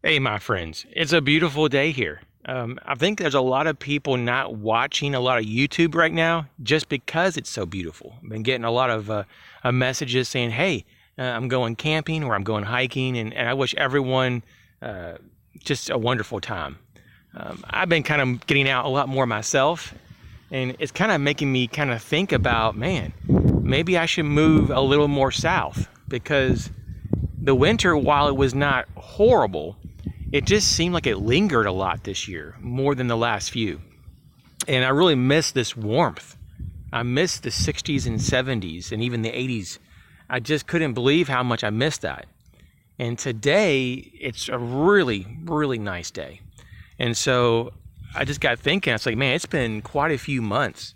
Hey, my friends, it's a beautiful day here. I think there's a lot of people not watching a lot of YouTube right now just because it's so beautiful. I've been getting a lot of messages saying, hey, I'm going camping or I'm going hiking, and I wish everyone uh, just a wonderful time. I've been kind of getting out a lot more myself, and it's kind of making me kind of think about, man, maybe I should move a little more south because the winter, while it was not horrible, it just seemed like it lingered a lot this year, more than the last few. And I really miss this warmth. I miss the 60s and 70s and even the 80s. I just couldn't believe how much I missed that. And today, it's a really, really nice day. And so I just got thinking, it's like, man, it's been quite a few months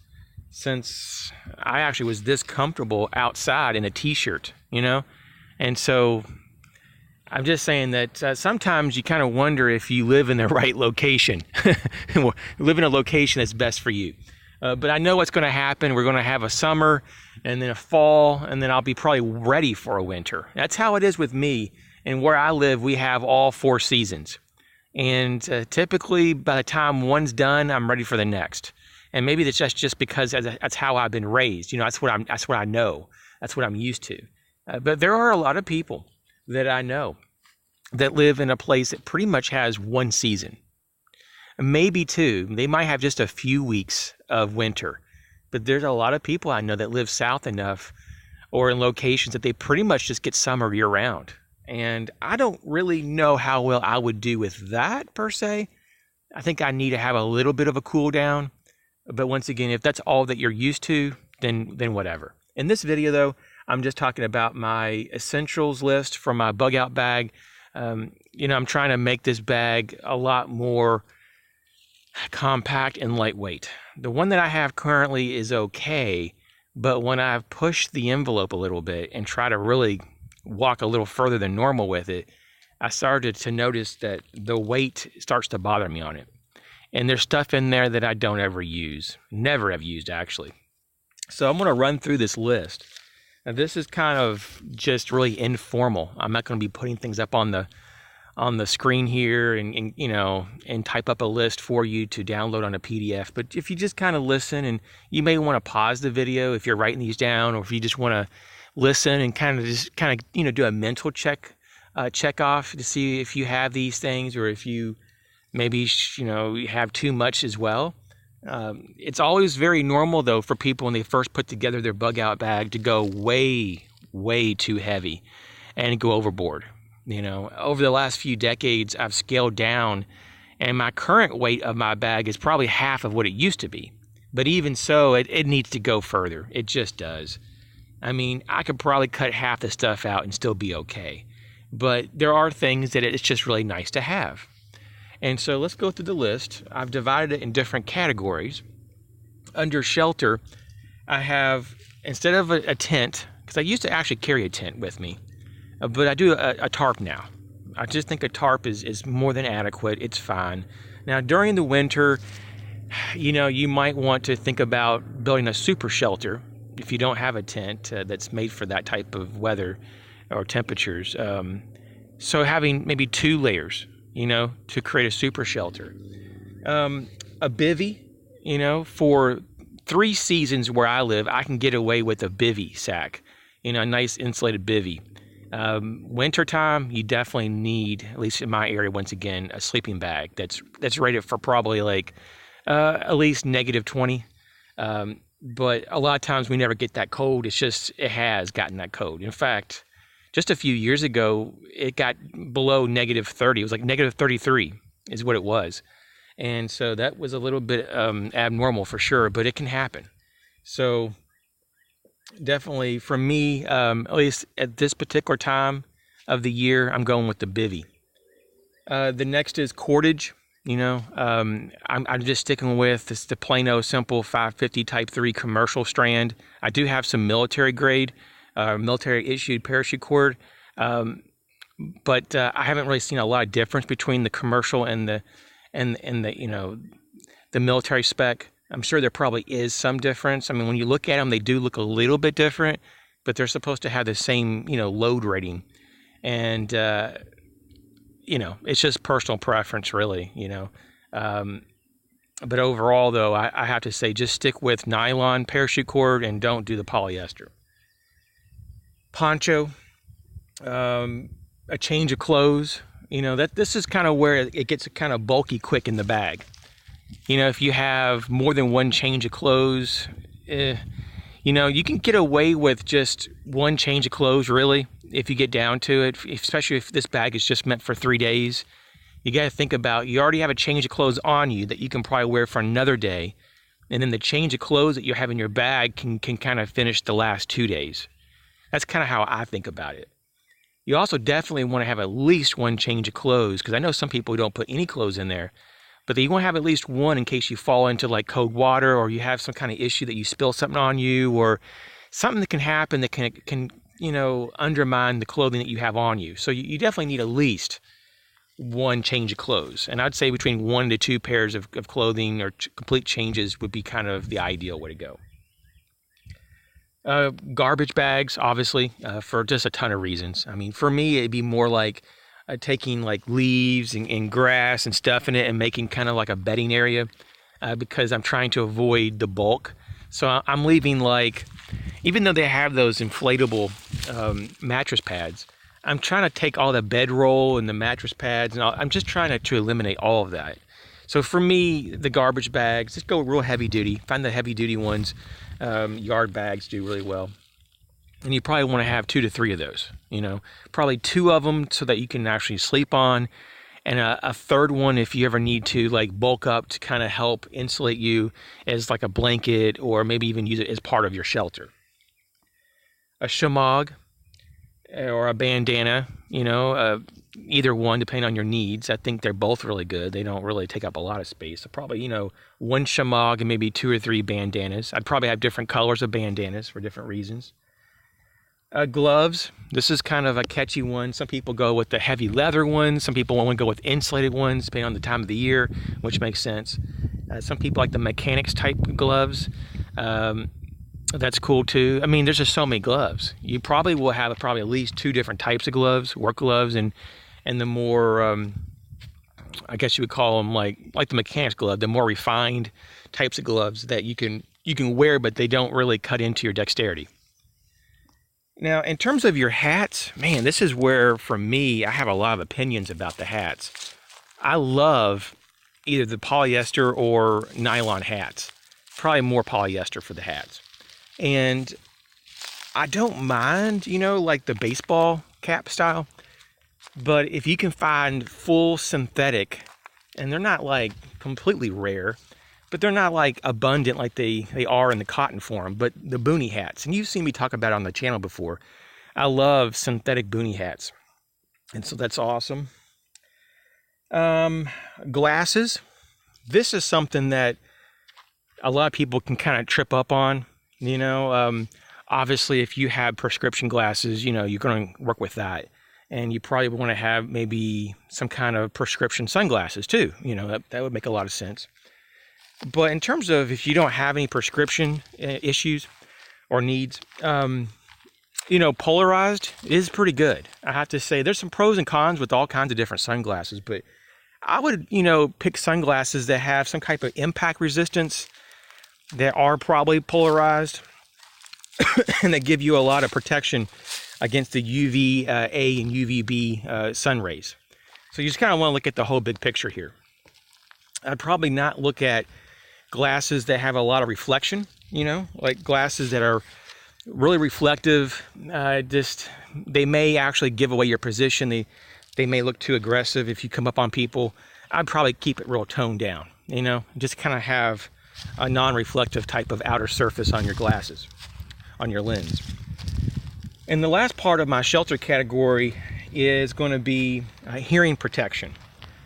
since I actually was this comfortable outside in a t-shirt, you know? And so I'm just saying that sometimes you kind of wonder if you live in the right location, live in a location that's best for you. But I know what's going to happen. We're going to have a summer and then a fall, and then I'll be probably ready for a winter. That's how it is with me. And where I live, we have all four seasons. And typically, by the time one's done, I'm ready for the next. And maybe that's just because that's how I've been raised. You know, that's what I know. That's what I'm used to. But there are a lot of people that I know that live in a place that pretty much has one season, maybe two. They might have just a few weeks of winter, but there's a lot of people I know that live south enough or in locations that they pretty much just get summer year round. And I don't really know how well I would do with that per se. I think I need to have a little bit of a cool down. But once again, if that's all that you're used to, then whatever. In this video though, I'm just talking about my essentials list from my bug out bag. I'm trying to make this bag a lot more compact and lightweight. The one that I have currently is okay, but when I've pushed the envelope a little bit and try to really walk a little further than normal with it, I started to notice that the weight starts to bother me on it. And there's stuff in there that I don't ever use, never have used actually. So I'm going to run through this list. Now this is kind of just really informal. I'm not going to be putting things up on the screen here and type up a list for you to download on a PDF. But if you just kind of listen, and you may want to pause the video if you're writing these down, or if you just want to listen and kind of do a mental check off to see if you have these things, or if you maybe you have too much as well. It's always very normal, though, for people when they first put together their bug out bag to go way, way too heavy and go overboard. Over the last few decades, I've scaled down, and my current weight of my bag is probably half of what it used to be. But even so, it needs to go further. It just does. I mean, I could probably cut half the stuff out and still be okay. But there are things that it's just really nice to have. And so let's go through the list. I've divided it in different categories. Under shelter, I have, instead of a tent, because I used to actually carry a tent with me, but I do a tarp now. I just think a tarp is more than adequate. It's fine. Now, during the winter, you might want to think about building a super shelter if you don't have a tent that's made for that type of weather or temperatures. So having maybe 2 layers, to create a super shelter. A bivy, for 3 seasons where I live, I can get away with a bivy sack, a nice insulated bivy. Wintertime, you definitely need, at least in my area, once again, a sleeping bag that's rated for probably at least -20. But a lot of times we never get that cold. It's just, it has gotten that cold. In fact, just a few years ago, it got below -30. It was like -33 is what it was. And so that was a little bit abnormal for sure, but it can happen. So definitely for me, at least at this particular time of the year, I'm going with the bivy. The next is cordage. I'm just sticking with the plain old simple 550 Type 3 commercial strand. I do have some military grade, military issued parachute cord, but I haven't really seen a lot of difference between the commercial and the military spec. I'm sure there probably is some difference. I mean, when you look at them, they do look a little bit different, but they're supposed to have the same load rating. And it's just personal preference, really, But overall, though, I have to say just stick with nylon parachute cord and don't do the polyester. Poncho, a change of clothes, this is kind of where it gets kind of bulky quick in the bag. If you have more than one change of clothes, you can get away with just one change of clothes, really, if you get down to it, especially if this bag is just meant for 3 days. You got to think about, you already have a change of clothes on you that you can probably wear for another day. And then the change of clothes that you have in your bag can kind of finish the last 2 days. That's kind of how I think about it. You also definitely want to have at least one change of clothes, because I know some people don't put any clothes in there, but you want to have at least one in case you fall into like cold water, or you have some kind of issue that you spill something on you, or something that can happen that can undermine the clothing that you have on you. So you definitely need at least one change of clothes. And I'd say between 1 to 2 pairs of clothing or complete changes would be kind of the ideal way to go. Garbage bags, obviously, for just a ton of reasons. I mean, for me, it'd be more like taking like leaves and grass and stuff in it and making kind of like a bedding area, because I'm trying to avoid the bulk. So I'm leaving, like, even though they have those inflatable mattress pads, I'm trying to take all the bedroll and the mattress pads, and I'm just trying to eliminate all of that. So for me, the garbage bags, just go real heavy duty. Find the heavy duty ones. Yard bags do really well. And you probably want to have 2 to 3 of those, probably 2 of them so that you can actually sleep on, and a third one if you ever need to like bulk up to kind of help insulate you as like a blanket, or maybe even use it as part of your shelter. A shamog or a bandana, either one depending on your needs. I think they're both really good. They don't really take up a lot of space. So probably, one shamog and maybe 2 or 3 bandanas. I'd probably have different colors of bandanas for different reasons. Gloves. This is kind of a catchy one. Some people go with the heavy leather ones. Some people want to go with insulated ones, depending on the time of the year, which makes sense. Some people like the mechanics type gloves. That's cool too. I mean, there's just so many gloves. You probably will have at least 2 different types of gloves, work gloves, and the more, I guess you would call them like the mechanics glove, the more refined types of gloves that you can wear, but they don't really cut into your dexterity. Now, in terms of your hats, man, this is where, for me, I have a lot of opinions about the hats. I love either the polyester or nylon hats. Probably more polyester for the hats. And I don't mind, like the baseball cap style. But if you can find full synthetic, and they're not like completely rare, but they're not like abundant like they are in the cotton form, but the boonie hats. And you've seen me talk about it on the channel before. I love synthetic boonie hats. And so that's awesome. Glasses. This is something that a lot of people can kind of trip up on. Obviously, if you have prescription glasses, you're going to work with that. And you probably want to have maybe some kind of prescription sunglasses too. That would make a lot of sense. But in terms of if you don't have any prescription issues or needs, polarized is pretty good. I have to say there's some pros and cons with all kinds of different sunglasses, but I would, pick sunglasses that have some type of impact resistance, that are probably polarized, and that give you a lot of protection against the UVA and UVB sun rays. So you just kind of want to look at the whole big picture here. I'd probably not look at glasses that have a lot of reflection, like glasses that are really reflective. They may actually give away your position. They may look too aggressive if you come up on people. I'd probably keep it real toned down, just kind of have a non-reflective type of outer surface on your glasses, on your lens. And the last part of my shelter category is going to be hearing protection.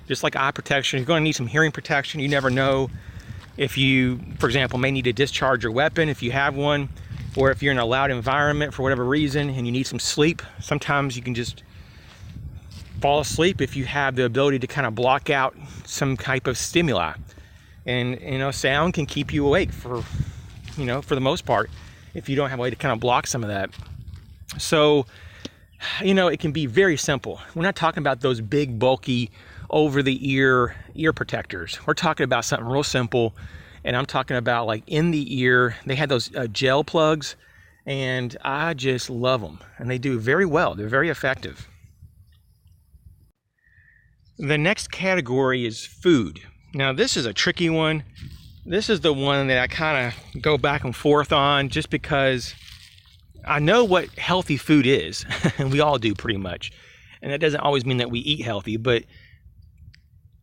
Just like eye protection, you're going to need some hearing protection. You never know if you, for example, may need to discharge your weapon if you have one, or if you're in a loud environment for whatever reason and you need some sleep. Sometimes you can just fall asleep if you have the ability to kind of block out some type of stimuli. And, sound can keep you awake for the most part, if you don't have a way to kind of block some of that. So it can be very simple. We're not talking about those big, bulky, over-the-ear ear protectors. We're talking about something real simple, and I'm talking about like in the ear. They had those gel plugs, and I just love them, and they do very well. They're very effective. The next category is food. Now, this is a tricky one. This is the one that I kind of go back and forth on just because I know what healthy food is, and we all do pretty much. And that doesn't always mean that we eat healthy, but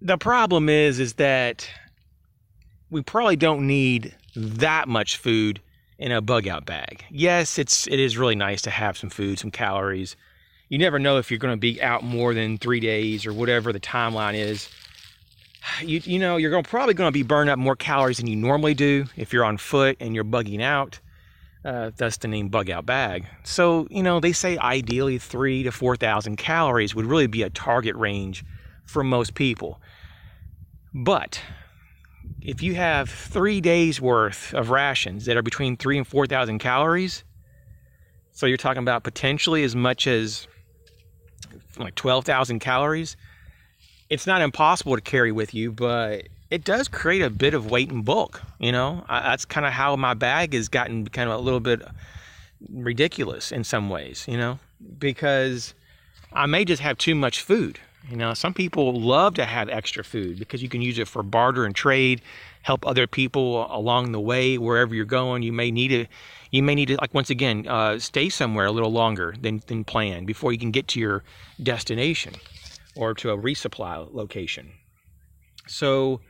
the problem is that we probably don't need that much food in a bug out bag. Yes, it is really nice to have some food, some calories. You never know if you're going to be out more than 3 days or whatever the timeline is. You're probably going to be burning up more calories than you normally do if you're on foot and you're bugging out. That's the name bug out bag. So, they say ideally 3,000 to 4,000 calories would really be a target range for most people. But if you have 3 days worth of rations that are between 3,000 and 4,000 calories, so you're talking about potentially as much as like 12,000 calories, it's not impossible to carry with you, but it does create a bit of weight and bulk. That's kind of how my bag has gotten kind of a little bit ridiculous in some ways, because I may just have too much food. Some people love to have extra food because you can use it for barter and trade, help other people along the way, wherever you're going. You may need to, like, once again, stay somewhere a little longer than planned before you can get to your destination or to a resupply location. So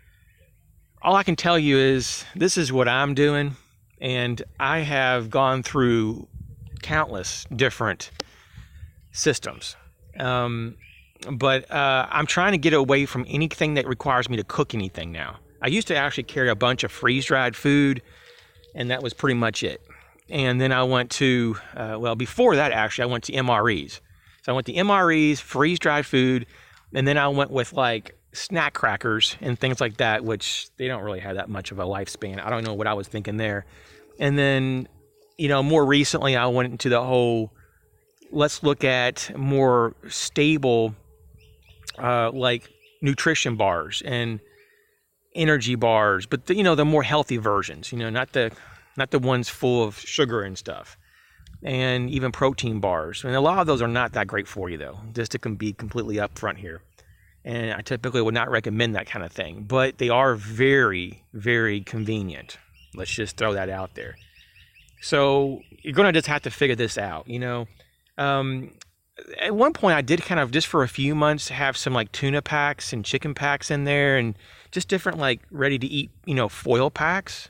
all I can tell you is this is what I'm doing, and I have gone through countless different systems. But I'm trying to get away from anything that requires me to cook anything now. I used to actually carry a bunch of freeze-dried food, and that was pretty much it. And then I went to, before that actually, I went to MREs. So I went to MREs, freeze-dried food, and then I went with like snack crackers and things like that, which they don't really have that much of a lifespan. I don't know what I was thinking there. And then, more recently I went into the whole, let's look at more stable, like nutrition bars and energy bars, but the more healthy versions, not the ones full of sugar and stuff, and even protein bars. And a lot of those are not that great for you, though, just to be completely upfront here. And I typically would not recommend that kind of thing, but they are very, very convenient. Let's just throw that out there. So you're going to just have to figure this out, At one point I did kind of, just for a few months, have some like tuna packs and chicken packs in there, and just different like ready to eat, foil packs.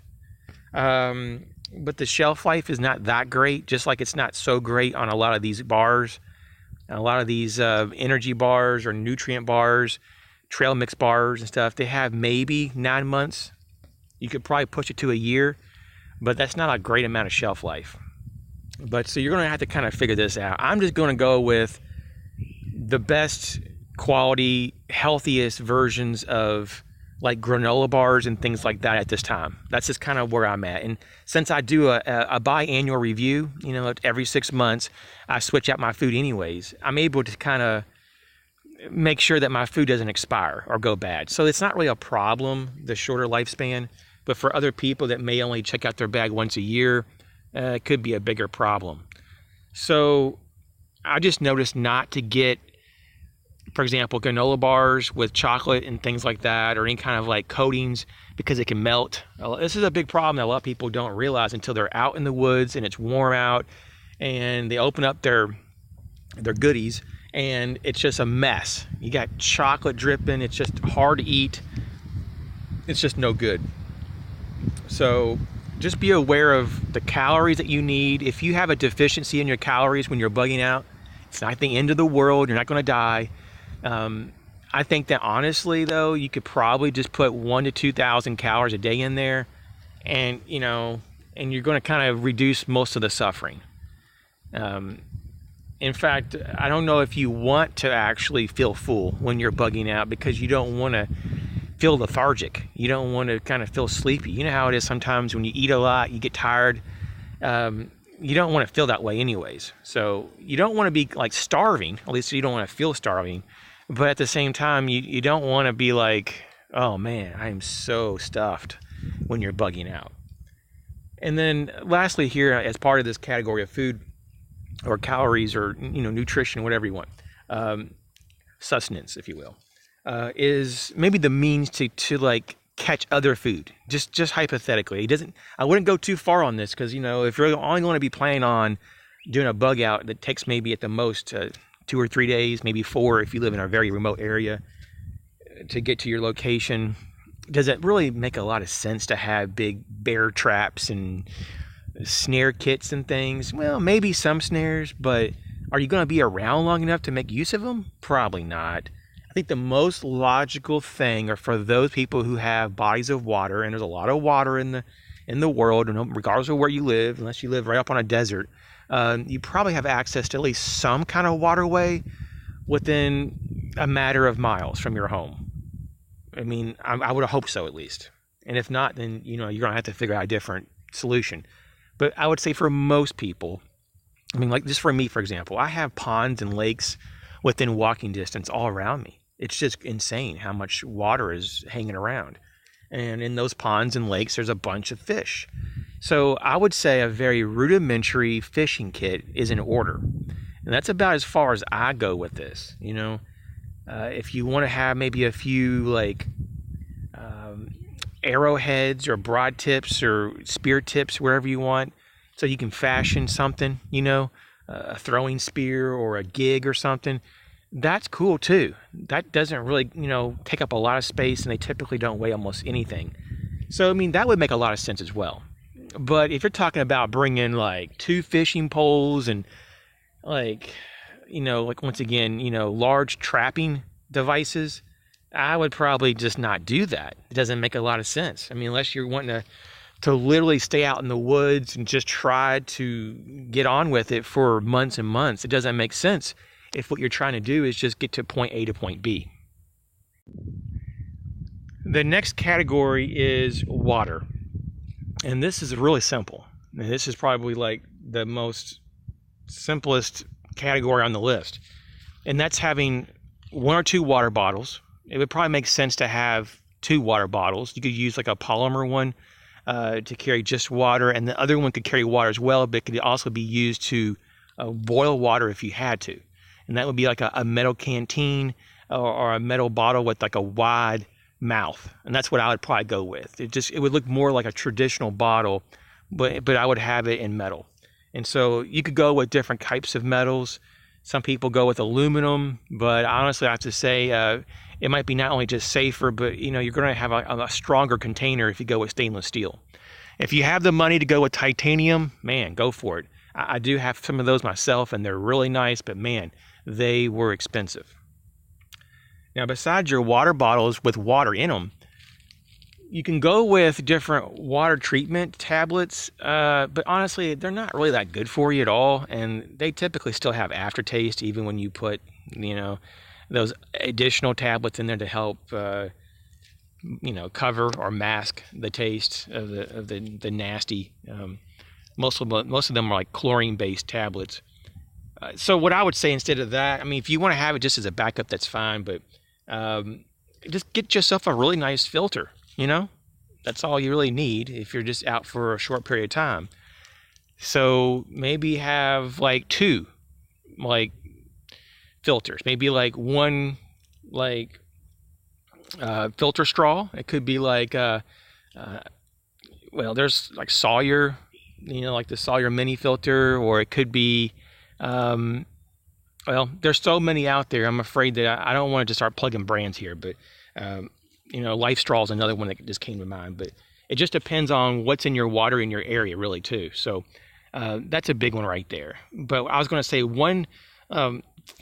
But the shelf life is not that great, just like it's not so great on a lot of these bars, a lot of these energy bars or nutrient bars, trail mix bars and stuff. They have maybe 9 months. You could probably push it to a year, but that's not a great amount of shelf life. But so you're going to have to kind of figure this out. I'm just going to go with the best quality, healthiest versions of like granola bars and things like that at this time. That's just kind of where I'm at. And since I do a biannual review, every 6 months, I switch out my food anyways. I'm able to kind of make sure that my food doesn't expire or go bad. So it's not really a problem, the shorter lifespan. But for other people that may only check out their bag once a year, it could be a bigger problem. So I just noticed not to get, for example, granola bars with chocolate and things like that, or any kind of like coatings, because it can melt. This is a big problem that a lot of people don't realize until they're out in the woods and it's warm out and they open up their goodies and it's just a mess. You got chocolate dripping. It's just hard to eat. It's just no good. So just be aware of the calories that you need. If you have a deficiency in your calories when you're bugging out, it's not the end of the world. You're not going to die. I think that honestly, though, you could probably just put 1,000 to 2,000 calories a day in there, and and you're going to kind of reduce most of the suffering. In fact, I don't know if you want to actually feel full when you're bugging out, because you don't want to feel lethargic. You don't want to kind of feel sleepy. You know how it is sometimes when you eat a lot, you get tired. you don't want to feel that way anyways. So you don't want to be like starving, at least you don't want to feel starving. But at the same time, you don't want to be like, oh man, I am so stuffed when you're bugging out. And then lastly here, as part of this category of food or calories or, nutrition, whatever you want, sustenance, if you will, is maybe the means to like catch other food, just hypothetically. I wouldn't go too far on this because, if you're only going to be planning on doing a bug out that takes maybe at the most 2 or 3 days, maybe 4 if you live in a very remote area to get to your location, does it really make a lot of sense to have big bear traps and snare kits and things? Well, maybe some snares, but are you going to be around long enough to make use of them? Probably not. I think the most logical thing are for those people who have bodies of water, and there's a lot of water in the world, regardless of where you live, unless you live right up on a desert, you probably have access to at least some kind of waterway within a matter of miles from your home. I mean, I would hope so at least. And if not, then, you're going to have to figure out a different solution. But I would say for most people, I mean, like just for me, for example, I have ponds and lakes within walking distance all around me. It's just insane how much water is hanging around. And in those ponds and lakes, there's a bunch of fish. So I would say a very rudimentary fishing kit is in order. And that's about as far as I go with this, If you want to have maybe a few like arrowheads or broad tips or spear tips wherever you want, so you can fashion something, a throwing spear or a gig or something, that's cool too. That doesn't really, take up a lot of space, and they typically don't weigh almost anything. So, I mean, that would make a lot of sense as well. But if you're talking about bringing like 2 fishing poles and like once again, large trapping devices, I would probably just not do that. It doesn't make a lot of sense. I mean, unless you're wanting to literally stay out in the woods and just try to get on with it for months and months, it doesn't make sense if what you're trying to do is just get to point A to point B. The next category is water. And this is really simple. And this is probably like the most simplest category on the list. And that's having 1 or 2 water bottles. It would probably make sense to have 2 water bottles. You could use like a polymer one to carry just water, and the other one could carry water as well, but it could also be used to boil water if you had to. And that would be like a metal canteen or a metal bottle with like a wide mouth. And that's what I would probably go with. It would look more like a traditional bottle, but I would have it in metal. And so you could go with different types of metals. Some people go with aluminum, but honestly, I have to say it might be not only just safer, but you're going to have a stronger container if you go with stainless steel. If you have the money to go with titanium, man, go for it. I do have some of those myself, and they're really nice, but man, they were expensive. Now, besides your water bottles with water in them, you can go with different water treatment tablets, but honestly, they're not really that good for you at all, and they typically still have aftertaste even when you put, those additional tablets in there to help, cover or mask the taste of the nasty. Most of them are like chlorine-based tablets. So what I would say instead of that, I mean, if you want to have it just as a backup, that's fine, but just get yourself a really nice filter. That's all you really need if you're just out for a short period of time. So maybe have like 2 like filters, maybe like 1 like filter straw. It could be like there's like Sawyer, like the Sawyer mini filter, or it could be there's so many out there. I'm afraid that I don't want to just start plugging brands here, but Life Straw is another one that just came to mind, but it just depends on what's in your water in your area really too. So that's a big one right there. But I was going to say one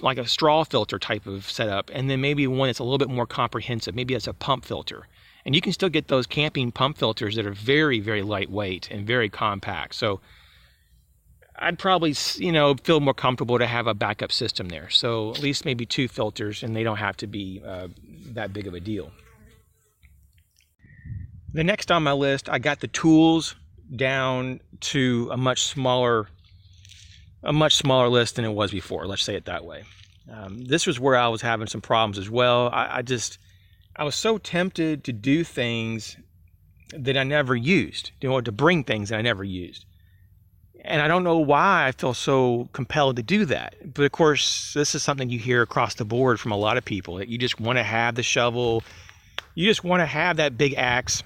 like a straw filter type of setup, and then maybe one that's a little bit more comprehensive. Maybe it's a pump filter. And you can still get those camping pump filters that are very, very lightweight and very compact. So I'd probably, feel more comfortable to have a backup system there. So at least maybe 2 filters, and they don't have to be that big of a deal. The next on my list, I got the tools down to a much smaller a much smaller list than it was before. Let's say it that way. This was where I was having some problems as well. I was so tempted to do things that I never used, to bring things that I never used. And I don't know why I feel so compelled to do that. But of course, this is something you hear across the board from a lot of people, that you just want to have the shovel, you just want to have that big axe,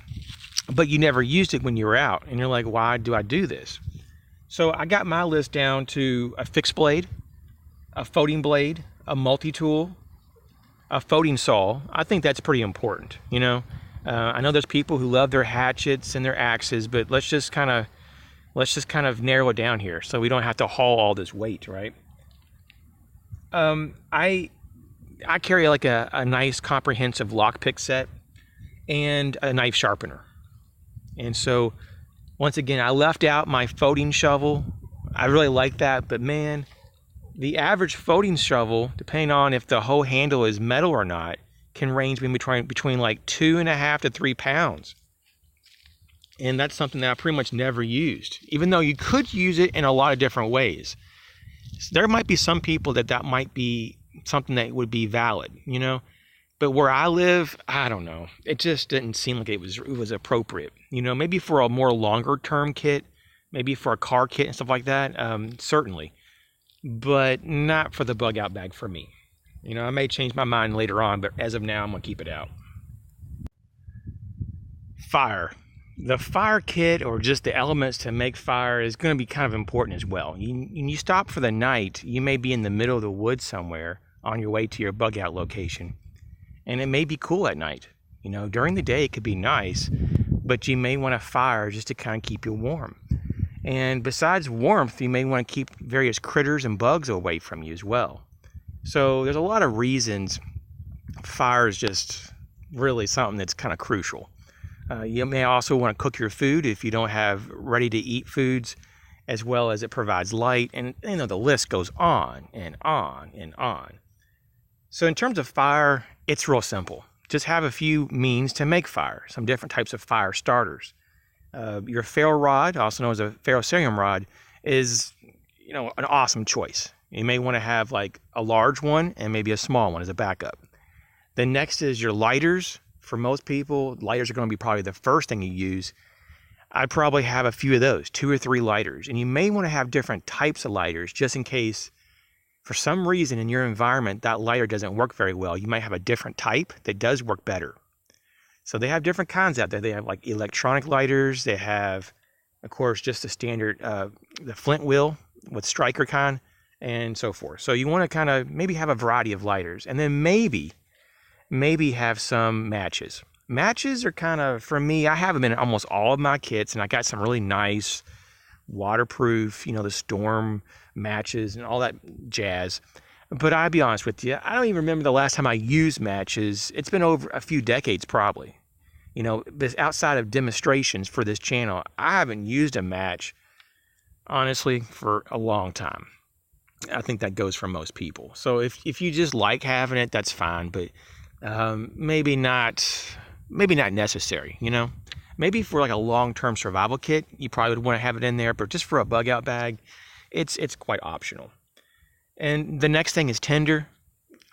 but you never used it when you were out. And you're like, why do I do this? So I got my list down to a fixed blade, a folding blade, a multi-tool, a folding saw. I think that's pretty important, I know there's people who love their hatchets and their axes, but let's just kind of narrow it down here so we don't have to haul all this weight, right? I carry like a nice comprehensive lockpick set and a knife sharpener. And so once again, I left out my folding shovel. I really like that, but man, the average folding shovel, depending on if the whole handle is metal or not, can range between like 2.5 to 3 pounds. And that's something that I pretty much never used, even though you could use it in a lot of different ways. There might be some people that might be something that would be valid, but where I live, I don't know. It just didn't seem like it was appropriate, maybe for a more longer term kit, maybe for a car kit and stuff like that. Certainly, but not for the bug out bag for me. I may change my mind later on, but as of now, I'm gonna keep it out. Fire. The fire kit, or just the elements to make fire, is going to be kind of important as well. You stop for the night, you may be in the middle of the woods somewhere on your way to your bug out location, and it may be cool at night. During the day it could be nice, but you may want a fire just to kind of keep you warm. And besides warmth, you may want to keep various critters and bugs away from you as well. So there's a lot of reasons fire is just really something that's kind of crucial. You may also want to cook your food if you don't have ready-to-eat foods, as well as it provides light, and the list goes on and on and on. So in terms of fire, it's real simple. Just have a few means to make fire, some different types of fire starters. Your ferro rod, also known as a ferrocerium rod, is an awesome choice. You may want to have like a large one and maybe a small one as a backup. Then next is your lighters. For most people, lighters are going to be probably the first thing you use. I'd probably have a few of those, 2 or 3 lighters. And you may want to have different types of lighters just in case, for some reason in your environment, that lighter doesn't work very well. You might have a different type that does work better. So they have different kinds out there. They have like electronic lighters. They have, of course, just the standard, the flint wheel with striker kind and so forth. So you want to kind of maybe have a variety of lighters. And then maybe have some matches. Matches are kind of, for me, I have them in almost all of my kits, and I got some really nice waterproof, the storm matches and all that jazz. But I'll be honest with you, I don't even remember the last time I used matches. It's been over a few decades probably. Outside of demonstrations for this channel, I haven't used a match, honestly, for a long time. I think that goes for most people. So if you just like having it, that's fine, but maybe not necessary, maybe for like a long-term survival kit, you probably would want to have it in there, but just for a bug out bag, it's quite optional. And the next thing is tinder.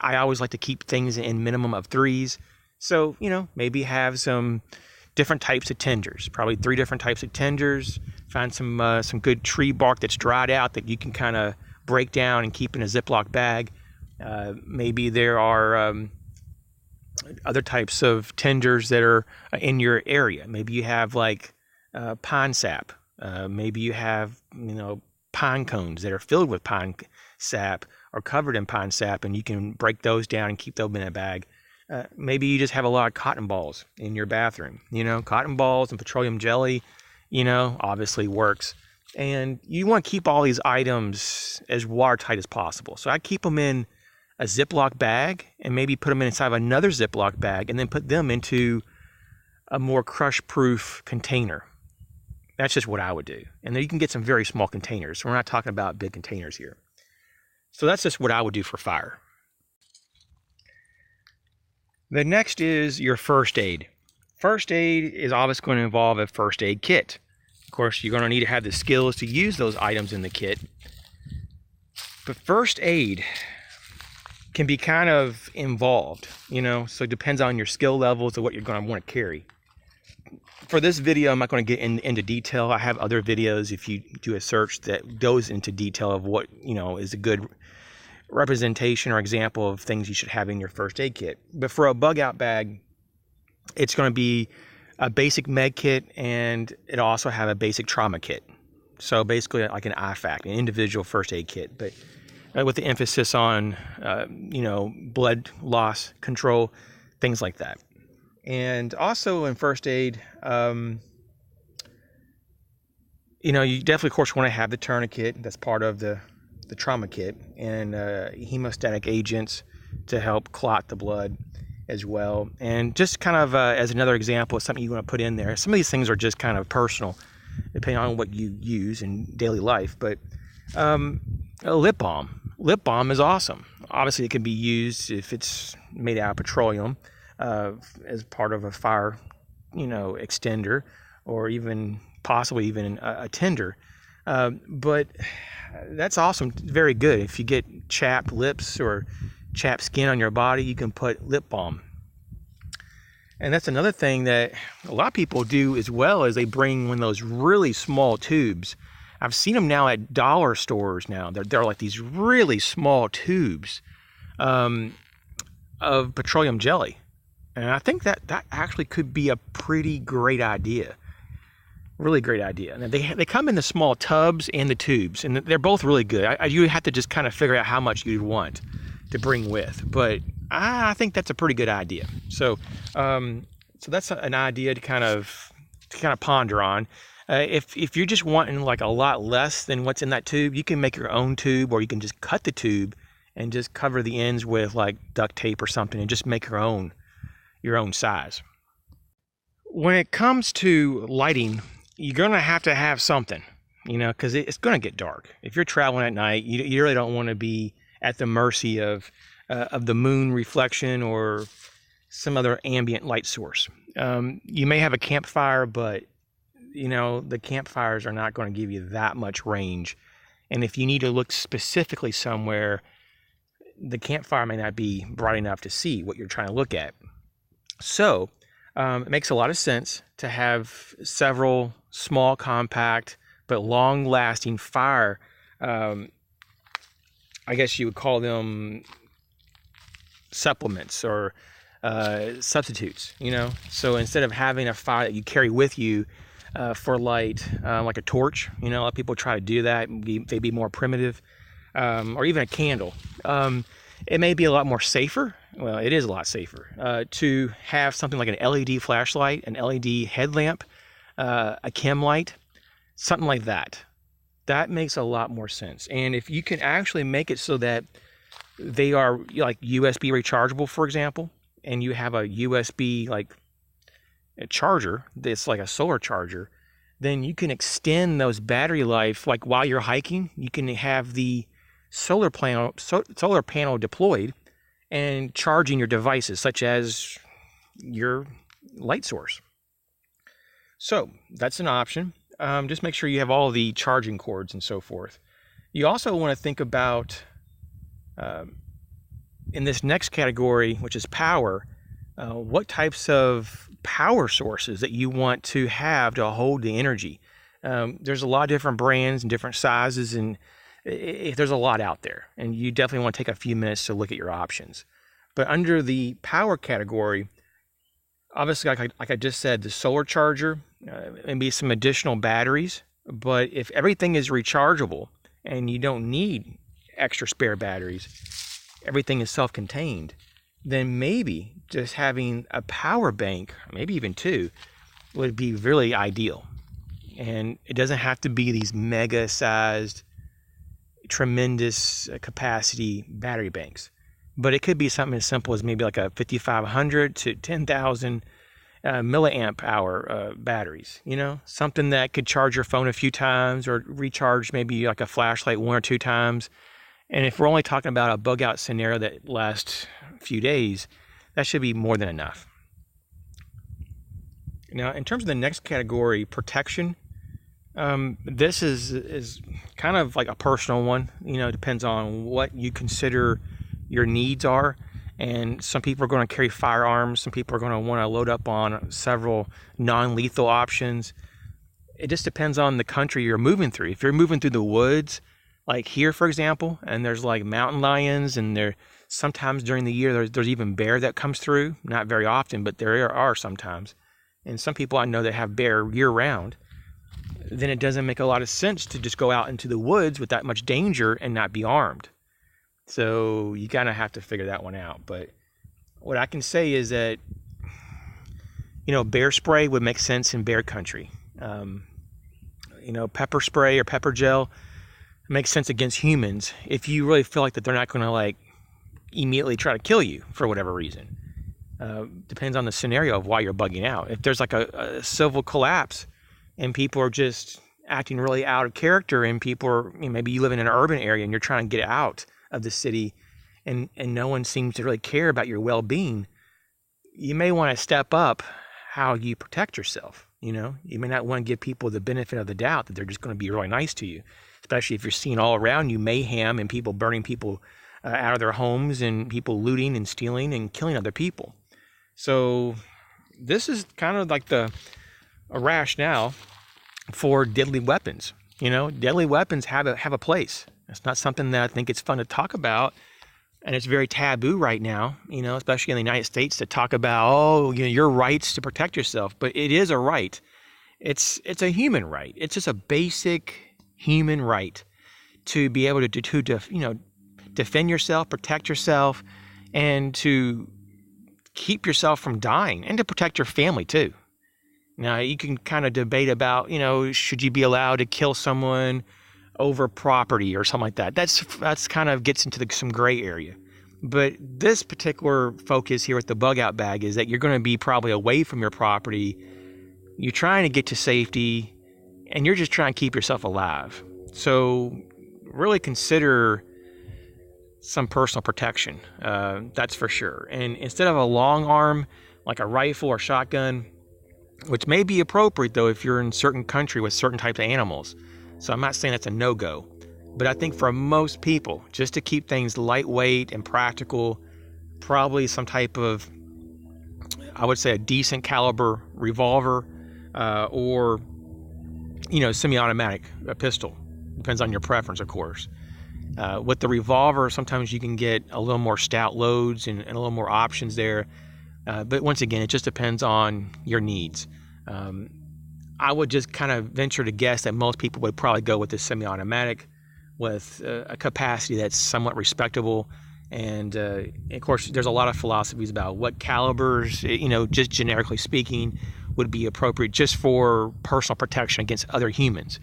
I always like to keep things in minimum of 3s. So, maybe have some different types of tinders, probably 3 different types of tinders. Find some good tree bark that's dried out that you can kind of break down and keep in a Ziploc bag. Maybe there are other types of tinders that are in your area. Maybe you have like pine sap. Maybe you have pine cones that are filled with pine sap or covered in pine sap, and you can break those down and keep them in a bag. Maybe you just have a lot of cotton balls in your bathroom. Cotton balls and petroleum jelly, obviously works. And you want to keep all these items as watertight as possible. So I keep them in a Ziploc bag and maybe put them inside of another Ziploc bag and then put them into a more crush-proof container. That's just what I would do. And then you can get some very small containers. So we're not talking about big containers here. So that's just what I would do for fire. The next is your first aid. First aid is always going to involve a first aid kit. Of course, you're going to need to have the skills to use those items in the kit. But first aid can be kind of involved, so it depends on your skill levels of what you're going to want to carry. For this video, I'm not going to get into detail. I have other videos, if you do a search, that goes into detail of what, is a good representation or example of things you should have in your first aid kit. But for a bug out bag, it's going to be a basic med kit, and it'll also have a basic trauma kit. So basically like an IFAC, an individual first aid kit, but with the emphasis on, blood loss control, things like that. And also in first aid, you definitely, of course, want to have the tourniquet. That's part of the trauma kit, and hemostatic agents to help clot the blood as well. And just kind of as another example of something you want to put in there. Some of these things are just kind of personal, depending on what you use in daily life. But a lip balm. Lip balm is awesome. Obviously, it can be used if it's made out of petroleum, as part of a fire, extender, or even possibly even a tinder. But that's awesome. Very good. If you get chapped lips or chapped skin on your body, you can put lip balm. And that's another thing that a lot of people do as well, is they bring one of those really small tubes. I've seen them now at dollar stores now. They're like these really small tubes of petroleum jelly. And I think that actually could be a pretty great idea. Really great idea. And they come in the small tubs and the tubes, and they're both really good. You have to just kind of figure out how much you'd want to bring with. But I think that's a pretty good idea. So that's an idea to kind of ponder on. If you're just wanting like a lot less than what's in that tube, you can make your own tube, or you can just cut the tube and just cover the ends with like duct tape or something, and just make your own size. When it comes to lighting, you're going to have something, because it's going to get dark. If you're traveling at night, you really don't want to be at the mercy of the moon reflection or some other ambient light source. You may have a campfire, but the campfires are not going to give you that much range. And if you need to look specifically somewhere, the campfire may not be bright enough to see what you're trying to look at. So it makes a lot of sense to have several small, compact, but long-lasting fire, I guess you would call them supplements or substitutes, So instead of having a fire that you carry with you for light, like a torch, a lot of people try to do that, they'd be more primitive, or even a candle. It may be a lot more safer. Well, it is a lot safer to have something like an LED flashlight, an LED headlamp, a chem light, something like that. That makes a lot more sense. And if you can actually make it so that they are like USB rechargeable, for example, and you have a USB like a charger that's like a solar charger, then you can extend those battery life. Like while you're hiking, you can have the solar panel deployed and charging your devices, such as your light source. So that's an option. Just make sure you have all the charging cords and so forth. You also want to think about, in this next category, which is power, what types of power sources that you want to have to hold the energy. There's a lot of different brands and different sizes, and there's a lot out there, and you definitely want to take a few minutes to look at your options. But under the power category, obviously, like I just said, the solar charger, maybe some additional batteries. But if everything is rechargeable and you don't need extra spare batteries, everything is self-contained, then maybe just having a power bank, maybe even two, would be really ideal. And it doesn't have to be these mega-sized, tremendous capacity battery banks. But it could be something as simple as maybe like a 5,500 to 10,000 milliamp hour batteries, something that could charge your phone a few times or recharge maybe like a flashlight one or two times. And if we're only talking about a bug out scenario that lasts a few days, that should be more than enough. Now, in terms of the next category, protection, This is kind of like a personal one. It depends on what you consider your needs are. And some people are going to carry firearms. Some people are going to want to load up on several non-lethal options. It just depends on the country you're moving through. If you're moving through the woods, like here, for example, and there's like mountain lions, and there sometimes during the year there's even bear that comes through. Not very often, but there are sometimes. And some people I know that have bear year round. Then it doesn't make a lot of sense to just go out into the woods with that much danger and not be armed. So you kind of have to figure that one out. But what I can say is that, bear spray would make sense in bear country. Pepper spray or pepper gel makes sense against humans if you really feel like that they're not going to like immediately try to kill you for whatever reason. Depends on the scenario of why you're bugging out. If there's like a civil collapse and people are just acting really out of character, and people are, maybe you live in an urban area and you're trying to get out of the city, and no one seems to really care about your well-being, you may want to step up how you protect yourself. You may not want to give people the benefit of the doubt that they're just going to be really nice to you, especially if you're seeing all around you mayhem and people burning people out of their homes, and people looting and stealing and killing other people. So this is kind of like a rationale for deadly weapons. Deadly weapons have a place. It's not something that I think it's fun to talk about, and it's very taboo right now, especially in the United States, to talk about, your rights to protect yourself. But it is a right. It's a human right. It's just a basic human right to be able to defend yourself, protect yourself, and to keep yourself from dying, and to protect your family too. Now, you can kind of debate about, should you be allowed to kill someone over property or something like that. That's kind of gets into some gray area. But this particular focus here with the bug out bag is that you're going to be probably away from your property. You're trying to get to safety, and you're just trying to keep yourself alive. So really consider some personal protection. That's for sure. And instead of a long arm, like a rifle or shotgun, which may be appropriate, though, if you're in certain country with certain types of animals. So I'm not saying that's a no-go. But I think for most people, just to keep things lightweight and practical, probably some type of, I would say, a decent caliber revolver or, semi-automatic, a pistol. Depends on your preference, of course. With the revolver, sometimes you can get a little more stout loads and a little more options there. But once again, it just depends on your needs. I would just kind of venture to guess that most people would probably go with the semi-automatic with a capacity that's somewhat respectable. And of course, there's a lot of philosophies about what calibers, just generically speaking, would be appropriate just for personal protection against other humans.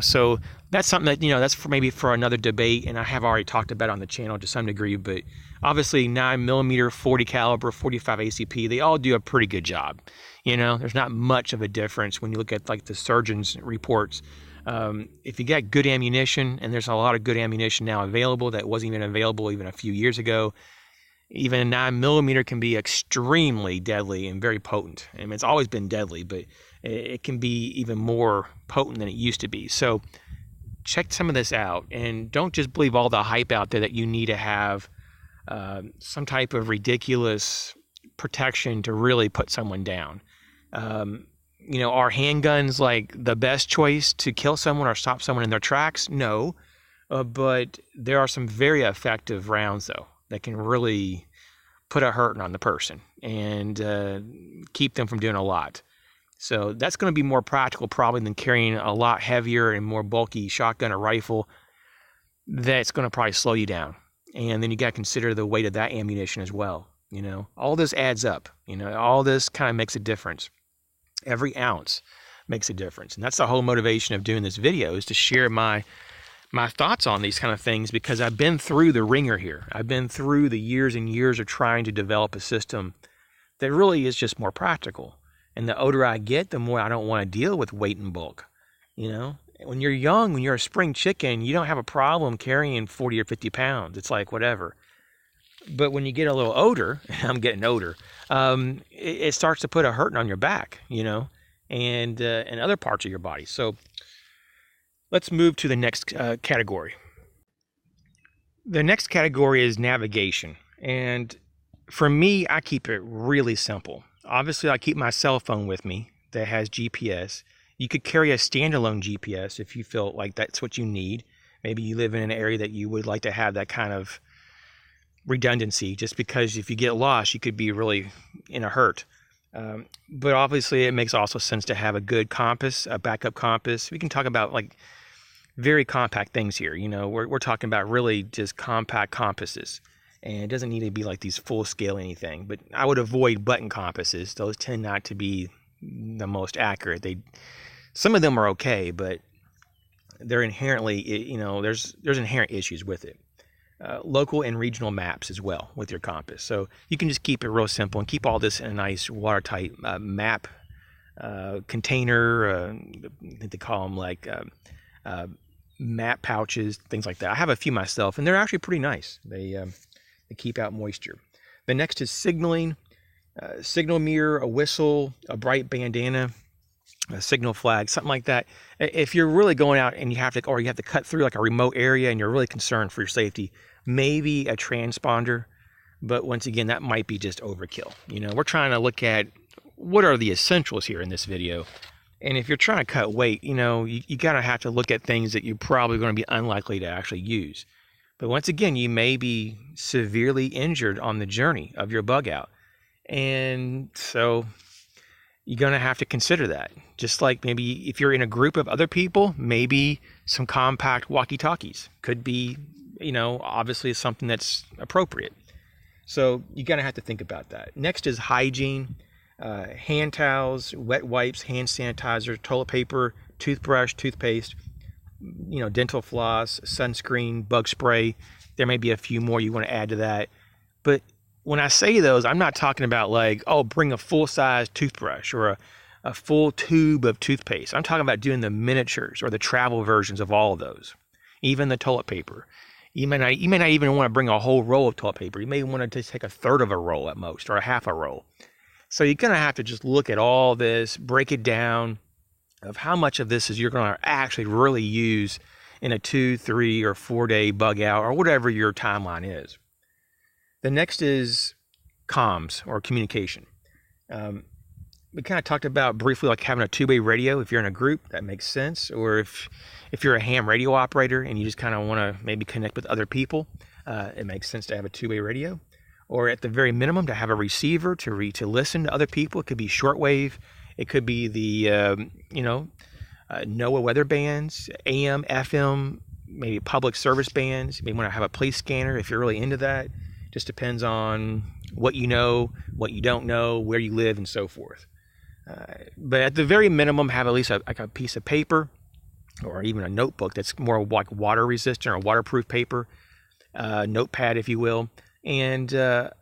So that's something that, that's maybe for another debate, and I have already talked about on the channel to some degree. But obviously 9mm, 40 caliber, 45 ACP, they all do a pretty good job. There's not much of a difference when you look at like the surgeon's reports. If you got good ammunition, and there's a lot of good ammunition now available that wasn't even available even a few years ago, even 9mm can be extremely deadly and very potent. I mean, it's always been deadly, but it can be even more potent than it used to be. So check some of this out, and don't just believe all the hype out there that you need to have some type of ridiculous protection to really put someone down. Are handguns like the best choice to kill someone or stop someone in their tracks? No, but there are some very effective rounds, though, that can really put a hurting on the person and keep them from doing a lot. So that's going to be more practical probably than carrying a lot heavier and more bulky shotgun or rifle. That's going to probably slow you down. And then you got to consider the weight of that ammunition as well. All this adds up. All this kind of makes a difference. Every ounce makes a difference. And that's the whole motivation of doing this video, is to share my thoughts on these kind of things, because I've been through the ringer here. I've been through the years and years of trying to develop a system that really is just more practical. And the older I get, the more I don't want to deal with weight and bulk. When you're young, when you're a spring chicken, you don't have a problem carrying 40 or 50 pounds. It's like whatever. But when you get a little older, and I'm getting older, it starts to put a hurting on your back, and other parts of your body. So Let's move to the next category. The next category is navigation. And for me, I keep it really simple. Obviously, I keep my cell phone with me that has GPS. You could carry a standalone GPS if you feel like that's what you need. Maybe you live in an area that you would like to have that kind of redundancy, just because if you get lost, you could be really in a hurt. But obviously, it makes also sense to have a good compass, a backup compass. We can talk about like very compact things here. You know, we're talking about really just compact compasses. And it doesn't need to be like these full scale anything. But I would avoid button compasses. Those tend not to be the most accurate. Some of them are okay, but they're inherently, you know, there's inherent issues with it. Local and regional maps as well with your compass. So you can just keep it real simple and keep all this in a nice watertight map container. I think they call them like map pouches, things like that. I have a few myself, and they're actually pretty nice. They keep out moisture. The next is signaling, signal mirror, a whistle, a bright bandana, a signal flag, something like that. If you're really going out and you have to cut through like a remote area and you're really concerned for your safety, maybe a transponder. But once again, that might be just overkill. You know, we're trying to look at what are the essentials here in this video. And if you're trying to cut weight, you know, you gotta have to look at things that you're probably going to be unlikely to actually use. But once again, you may be severely injured on the journey of your bug out. And so you're going to have to consider that. Just like maybe if you're in a group of other people, maybe some compact walkie-talkies could be, you know, obviously something that's appropriate. So you're going to have to think about that. Next is hygiene, hand towels, wet wipes, hand sanitizer, toilet paper, toothbrush, toothpaste, you know, dental floss, sunscreen, bug spray. There may be a few more you want to add to that. But when I say those, I'm not talking about like, oh, bring a full-size toothbrush or a full tube of toothpaste. I'm talking about doing the miniatures or the travel versions of all of those. Even the toilet paper. You may not even want to bring a whole roll of toilet paper. You may want to just take a third of a roll at most, or a half a roll. So you're going to have to just look at all this, break it down of how much of this is you're going to actually really use in a 2, 3, or 4 day bug out, or whatever your timeline is. The next is comms or communication. We kind of talked about briefly like having a two-way radio. If you're in a group, that makes sense. Or if you're a ham radio operator and you just kind of want to maybe connect with other people, it makes sense to have a two-way radio. Or at the very minimum, to have a receiver to listen to other people. It could be shortwave. It could be the NOAA weather bands, AM, FM, maybe public service bands. You may want to have a police scanner if you're really into that. Just depends on what you know, what you don't know, where you live, and so forth. But at the very minimum, have at least a piece of paper or even a notebook that's more like water resistant or waterproof paper, notepad, if you will, and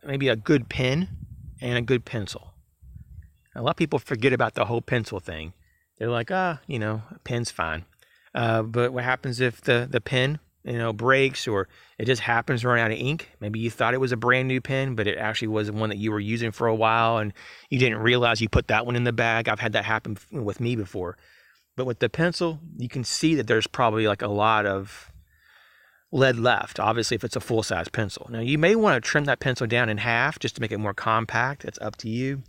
maybe a good pen and a good pencil. A lot of people forget about the whole pencil thing. They're like, a pen's fine. But what happens if the pen, breaks, or it just happens to run out of ink? Maybe you thought it was a brand new pen, but it actually was one that you were using for a while and you didn't realize you put that one in the bag. I've had that happen with me before. But with the pencil, you can see that there's probably like a lot of lead left, obviously, if it's a full-size pencil. Now, you may want to trim that pencil down in half just to make it more compact. It's up to you.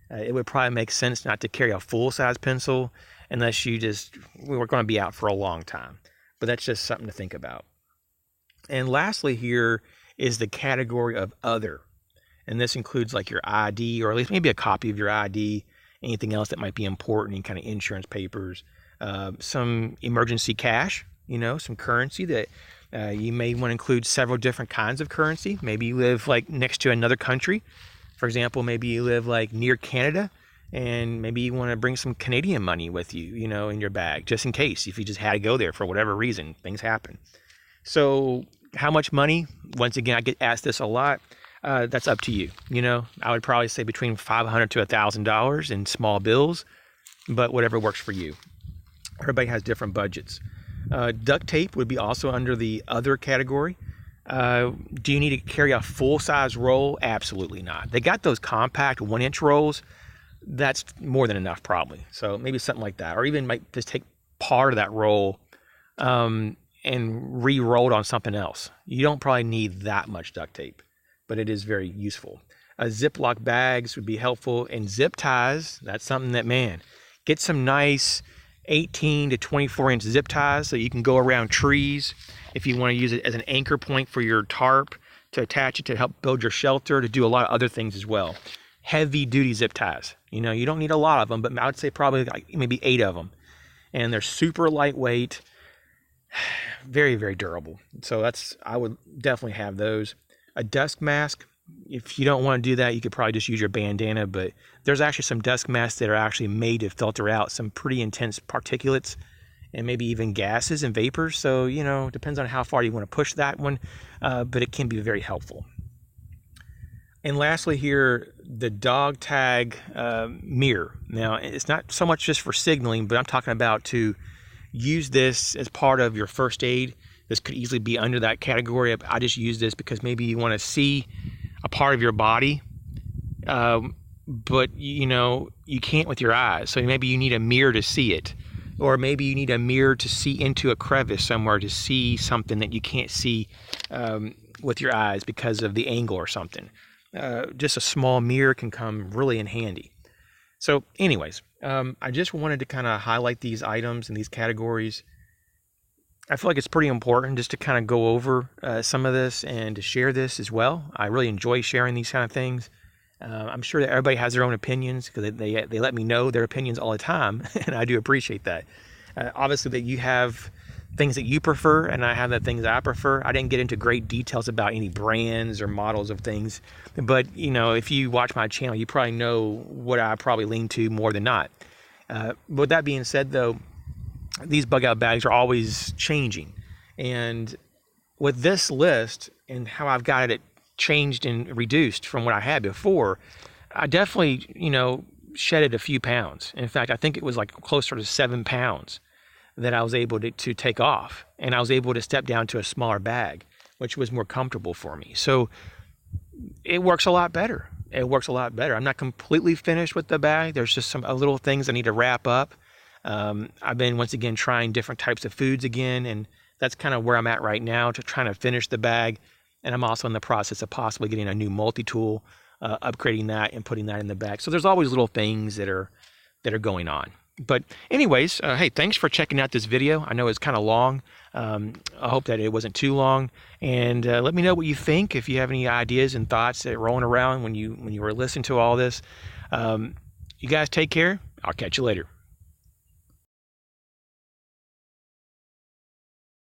It would probably make sense not to carry a full-size pencil unless we were going to be out for a long time. But that's just something to think about. And lastly here is the category of other. And this includes like your ID, or at least maybe a copy of your ID, anything else that might be important, any kind of insurance papers, some emergency cash, some currency that you may want to include several different kinds of currency. Maybe you live like next to another country. For example, maybe you live like near Canada, and maybe you want to bring some Canadian money with you, in your bag, just in case, if you just had to go there for whatever reason, things happen. So how much money? Once again, I get asked this a lot. That's up to you. I would probably say between $500 to $1,000 in small bills, but whatever works for you. Everybody has different budgets. Duct tape would be also under the other category. Do you need to carry a full-size roll? Absolutely not. They got those compact 1-inch rolls. That's more than enough probably. So maybe something like that. Or even might just take part of that roll and re-rolled on something else. You don't probably need that much duct tape, but it is very useful. Ziploc bags would be helpful, and zip ties. That's something that, man, get some nice 18 to 24 inch zip ties so you can go around trees. If you want to use it as an anchor point for your tarp, to attach it to help build your shelter, to do a lot of other things as well. Heavy duty zip ties. You know, you don't need a lot of them, but I would say probably like maybe 8 of them. And they're super lightweight, very, very durable. So I would definitely have those. A dust mask. If you don't want to do that, you could probably just use your bandana, but there's actually some dust masks that are actually made to filter out some pretty intense particulates and maybe even gases and vapors. So, you know, depends on how far you want to push that one, but it can be very helpful. And lastly here, the dog tag mirror. Now, it's not so much just for signaling, but I'm talking about to use this as part of your first aid. This could easily be under that category. I just use this because maybe you want to see a part of your body, but you know, you can't with your eyes. So maybe you need a mirror to see it. Or maybe you need a mirror to see into a crevice somewhere to see something that you can't see with your eyes because of the angle or something. Just a small mirror can come really in handy. So anyways, I just wanted to kind of highlight these items and these categories. I feel like it's pretty important just to kind of go over some of this and to share this as well. I really enjoy sharing these kind of things. I'm sure that everybody has their own opinions because they let me know their opinions all the time, and I do appreciate that. Obviously, that you have things that you prefer, and I have the things I prefer. I didn't get into great details about any brands or models of things, but you know, if you watch my channel, you probably know what I probably lean to more than not. But with that being said, though, these bug out bags are always changing, and with this list and how I've got it changed and reduced from what I had before, I definitely, you know, shedded a few pounds. In fact, I think it was like closer to 7 pounds that I was able to take off, and I was able to step down to a smaller bag, which was more comfortable for me. So it works a lot better. It works a lot better. I'm not completely finished with the bag. There's just some little things I need to wrap up. I've been, once again, trying different types of foods again, and that's kind of where I'm at right now, to trying to finish the bag. And I'm also in the process of possibly getting a new multi-tool, upgrading that and putting that in the bag. So there's always little things that are going on. But anyways, hey, thanks for checking out this video. I know it's kind of long. I hope that it wasn't too long. And let me know what you think, if you have any ideas and thoughts that are rolling around when you were listening to all this. You guys take care. I'll catch you later.